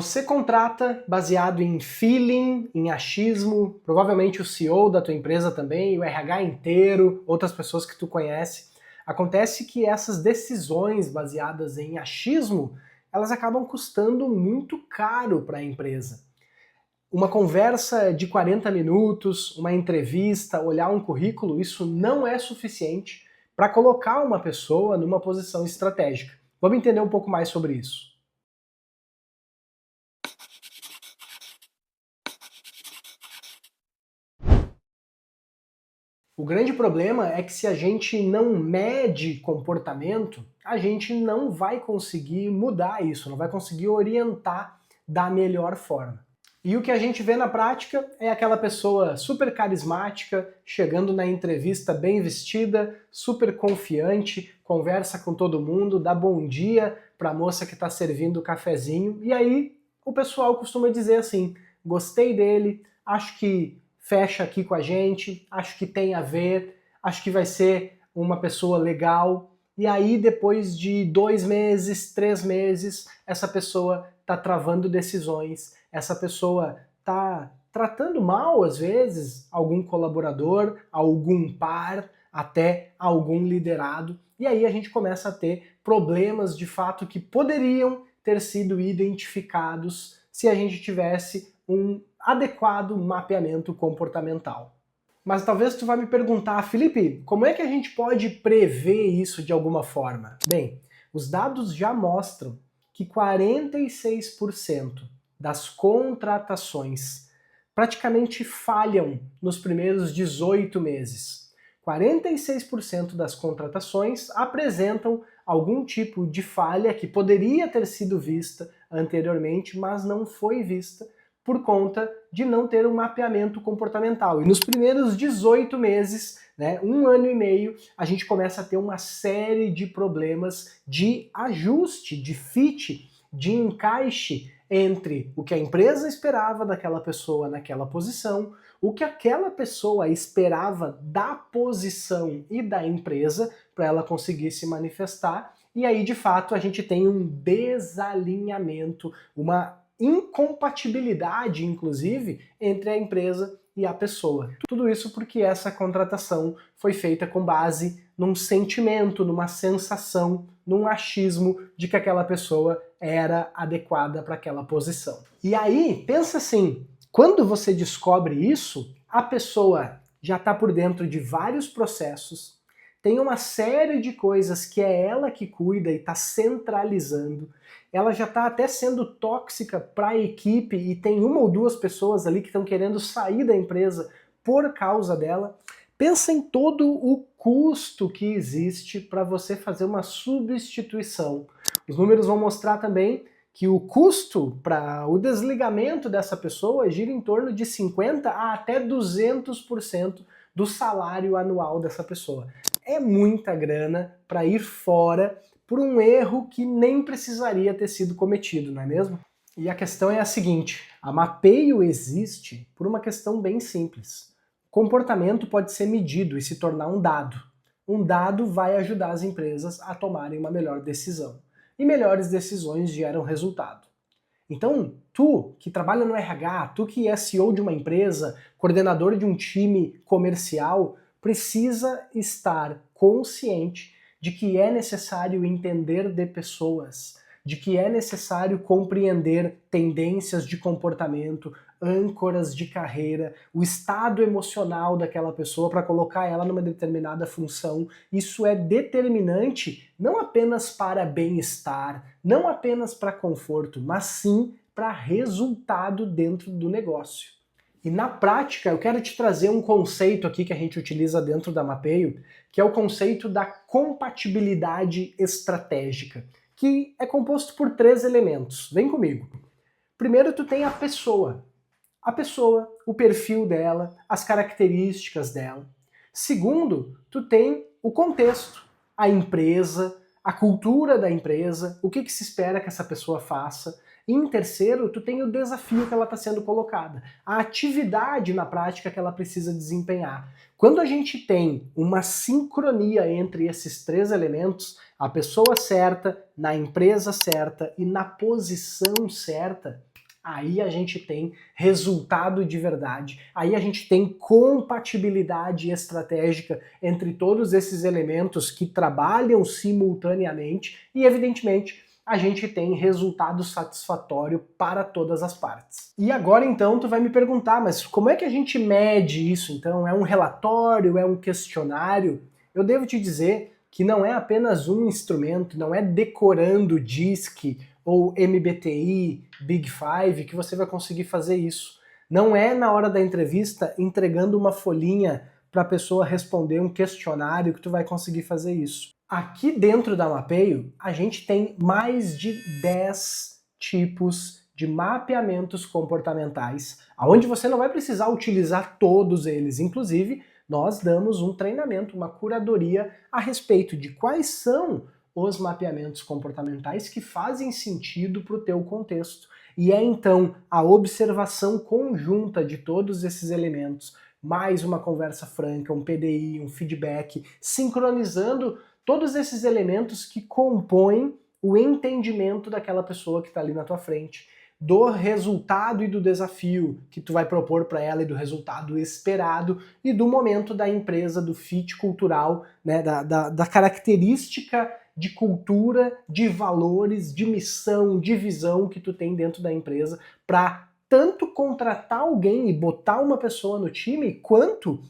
Você contrata baseado em feeling, em achismo, provavelmente o CEO da tua empresa também, o RH inteiro, outras pessoas que tu conhece. Acontece que essas decisões baseadas em achismo, elas acabam custando muito caro para a empresa. Uma conversa de 40 minutos, uma entrevista, olhar um currículo, isso não é suficiente para colocar uma pessoa numa posição estratégica. Vamos entender um pouco mais sobre isso. O grande problema é que se a gente não mede comportamento, a gente não vai conseguir mudar isso, não vai conseguir orientar da melhor forma. E o que a gente vê na prática é aquela pessoa super carismática, chegando na entrevista bem vestida, super confiante, conversa com todo mundo, dá bom dia para a moça que está servindo o cafezinho, e aí o pessoal costuma dizer assim: gostei dele, acho que fecha aqui com a gente, acho que tem a ver, acho que vai ser uma pessoa legal. E aí, depois de 2 meses, 3 meses, essa pessoa está travando decisões, essa pessoa está tratando mal, às vezes, algum colaborador, algum par, até algum liderado. E aí a gente começa a ter problemas de fato que poderiam ter sido identificados se a gente tivesse um adequado mapeamento comportamental. Mas talvez tu vai me perguntar: Felipe, como é que a gente pode prever isso de alguma forma? Bem, os dados já mostram que 46% das contratações praticamente falham nos primeiros 18 meses. 46% das contratações apresentam algum tipo de falha que poderia ter sido vista anteriormente, mas não foi vista por conta de não ter um mapeamento comportamental. E nos primeiros 18 meses, né, 1 ano e meio, a gente começa a ter uma série de problemas de ajuste, de fit, de encaixe entre o que a empresa esperava daquela pessoa naquela posição, o que aquela pessoa esperava da posição e da empresa para ela conseguir se manifestar, e aí de fato a gente tem um desalinhamento, uma incompatibilidade, inclusive, entre a empresa e a pessoa. Tudo isso porque essa contratação foi feita com base num sentimento, numa sensação, num achismo de que aquela pessoa era adequada para aquela posição. E aí, pensa assim, quando você descobre isso, a pessoa já está por dentro de vários processos, tem uma série de coisas que é ela que cuida e está centralizando, ela já está até sendo tóxica para a equipe e tem 1 ou 2 pessoas ali que estão querendo sair da empresa por causa dela. Pensa em todo o custo que existe para você fazer uma substituição. Os números vão mostrar também que o custo para o desligamento dessa pessoa gira em torno de 50% a até 200% do salário anual dessa pessoa. É muita grana para ir fora por um erro que nem precisaria ter sido cometido, não é mesmo? E a questão é a seguinte: a Mapeio existe por uma questão bem simples. O comportamento pode ser medido e se tornar um dado. Um dado vai ajudar as empresas a tomarem uma melhor decisão. E melhores decisões geram resultado. Então, tu que trabalha no RH, tu que é CEO de uma empresa, coordenador de um time comercial, precisa estar consciente de que é necessário entender de pessoas, de que é necessário compreender tendências de comportamento, âncoras de carreira, o estado emocional daquela pessoa para colocar ela numa determinada função. Isso é determinante não apenas para bem-estar, não apenas para conforto, mas sim para resultado dentro do negócio. E na prática, eu quero te trazer um conceito aqui que a gente utiliza dentro da Mapeio, que é o conceito da compatibilidade estratégica, que é composto por 3 elementos. Vem comigo. Primeiro, tu tem a pessoa. A pessoa, o perfil dela, as características dela. Segundo, tu tem o contexto, a empresa, a cultura da empresa, o que se espera que essa pessoa faça. E em terceiro, tu tem o desafio que ela está sendo colocada, a atividade na prática que ela precisa desempenhar. Quando a gente tem uma sincronia entre esses 3 elementos, a pessoa certa, na empresa certa e na posição certa, aí a gente tem resultado de verdade, aí a gente tem compatibilidade estratégica entre todos esses elementos que trabalham simultaneamente e, evidentemente, a gente tem resultado satisfatório para todas as partes. E agora então tu vai me perguntar, mas como é que a gente mede isso então? É um relatório, é um questionário? Eu devo te dizer que não é apenas um instrumento, não é decorando DISC ou MBTI, Big Five que você vai conseguir fazer isso. Não é na hora da entrevista entregando uma folhinha para a pessoa responder um questionário que tu vai conseguir fazer isso. Aqui dentro da Mapeio, a gente tem mais de 10 tipos de mapeamentos comportamentais, onde você não vai precisar utilizar todos eles. Inclusive, nós damos um treinamento, uma curadoria a respeito de quais são os mapeamentos comportamentais que fazem sentido para o teu contexto. E é então a observação conjunta de todos esses elementos, mais uma conversa franca, um PDI, um feedback, sincronizando todos esses elementos que compõem o entendimento daquela pessoa que está ali na tua frente, do resultado e do desafio que tu vai propor para ela e do resultado esperado e do momento da empresa, do fit cultural, né, da característica de cultura, de valores, de missão, de visão que tu tem dentro da empresa para tanto contratar alguém e botar uma pessoa no time, quanto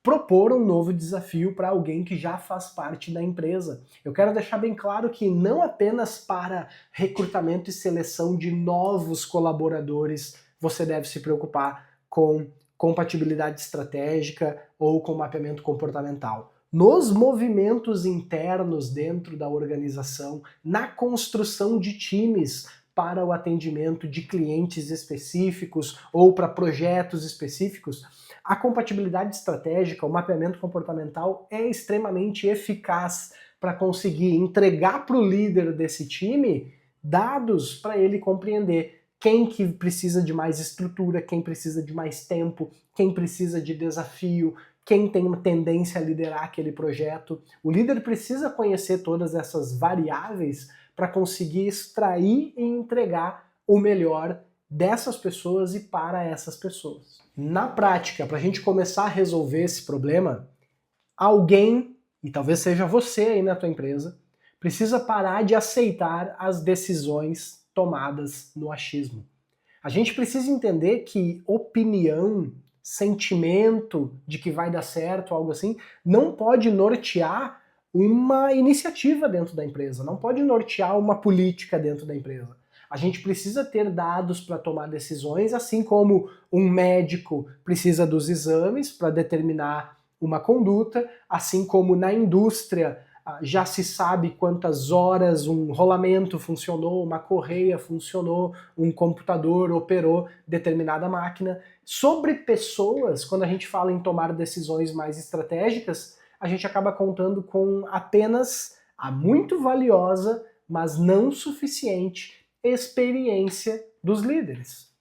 propor um novo desafio para alguém que já faz parte da empresa. Eu quero deixar bem claro que não apenas para recrutamento e seleção de novos colaboradores você deve se preocupar com compatibilidade estratégica ou com mapeamento comportamental. Nos movimentos internos dentro da organização, na construção de times para o atendimento de clientes específicos ou para projetos específicos, a compatibilidade estratégica, o mapeamento comportamental é extremamente eficaz para conseguir entregar para o líder desse time dados para ele compreender quem que precisa de mais estrutura, quem precisa de mais tempo, quem precisa de desafio, quem tem uma tendência a liderar aquele projeto. O líder precisa conhecer todas essas variáveis para conseguir extrair e entregar o melhor dessas pessoas e para essas pessoas. Na prática, para a gente começar a resolver esse problema, alguém, e talvez seja você aí na tua empresa, precisa parar de aceitar as decisões tomadas no achismo. A gente precisa entender que opinião, sentimento de que vai dar certo, algo assim, não pode nortear uma iniciativa dentro da empresa, não pode nortear uma política dentro da empresa. A gente precisa ter dados para tomar decisões, assim como um médico precisa dos exames para determinar uma conduta, assim como na indústria já se sabe quantas horas um rolamento funcionou, uma correia funcionou, um computador operou determinada máquina. Sobre pessoas, quando a gente fala em tomar decisões mais estratégicas, a gente acaba contando com apenas a muito valiosa, mas não suficiente, experiência dos líderes.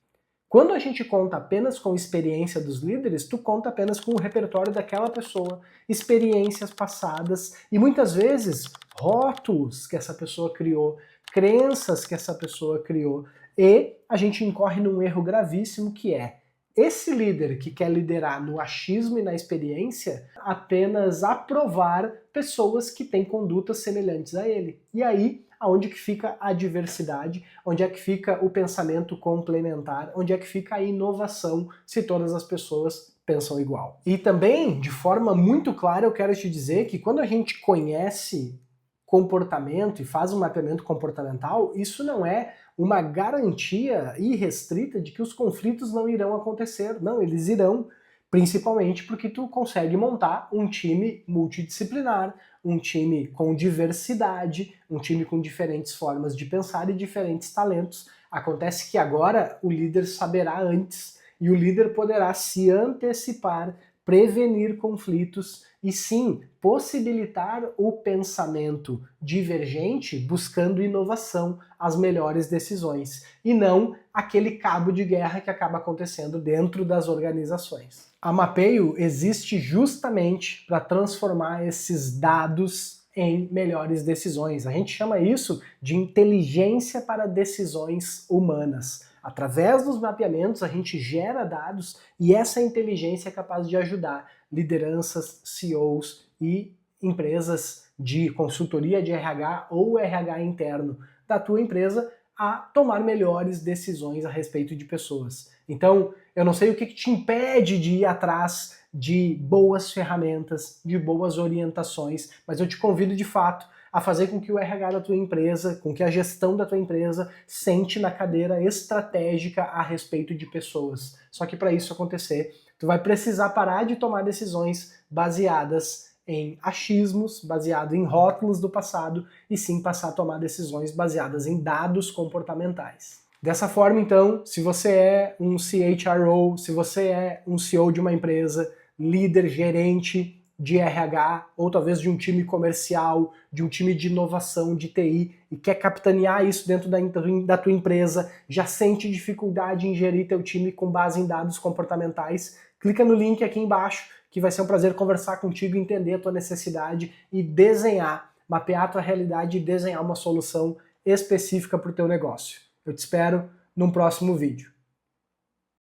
Quando a gente conta apenas com experiência dos líderes, tu conta apenas com o repertório daquela pessoa, experiências passadas e muitas vezes rótulos que essa pessoa criou, crenças que essa pessoa criou, e a gente incorre num erro gravíssimo que é esse líder que quer liderar no achismo e na experiência apenas aprovar pessoas que têm condutas semelhantes a ele. E aí, aonde que fica a diversidade, onde é que fica o pensamento complementar, onde é que fica a inovação se todas as pessoas pensam igual. E também, de forma muito clara, eu quero te dizer que quando a gente conhece comportamento e faz um mapeamento comportamental, isso não é uma garantia irrestrita de que os conflitos não irão acontecer. Não, eles irão, principalmente porque tu consegue montar um time multidisciplinar, um time com diversidade, um time com diferentes formas de pensar e diferentes talentos. Acontece que agora o líder saberá antes e o líder poderá se antecipar, prevenir conflitos e sim possibilitar o pensamento divergente buscando inovação, as melhores decisões e não aquele cabo de guerra que acaba acontecendo dentro das organizações. A Mapeio existe justamente para transformar esses dados em melhores decisões. A gente chama isso de inteligência para decisões humanas. Através dos mapeamentos, a gente gera dados e essa inteligência é capaz de ajudar lideranças, CEOs e empresas de consultoria de RH ou RH interno da tua empresa a tomar melhores decisões a respeito de pessoas. Então, eu não sei o que te impede de ir atrás de boas ferramentas, de boas orientações, mas eu te convido de fato a fazer com que o RH da tua empresa, com que a gestão da tua empresa sente na cadeira estratégica a respeito de pessoas. Só que para isso acontecer, tu vai precisar parar de tomar decisões baseadas em achismos, baseado em rótulos do passado, e sim passar a tomar decisões baseadas em dados comportamentais. Dessa forma, então, se você é um CHRO, se você é um CEO de uma empresa, líder, gerente de RH, ou talvez de um time comercial, de um time de inovação, de TI, e quer capitanear isso dentro da tua empresa, já sente dificuldade em gerir teu time com base em dados comportamentais, clica no link aqui embaixo, que vai ser um prazer conversar contigo, entender a tua necessidade e desenhar, mapear a tua realidade e desenhar uma solução específica para o teu negócio. Eu te espero num próximo vídeo.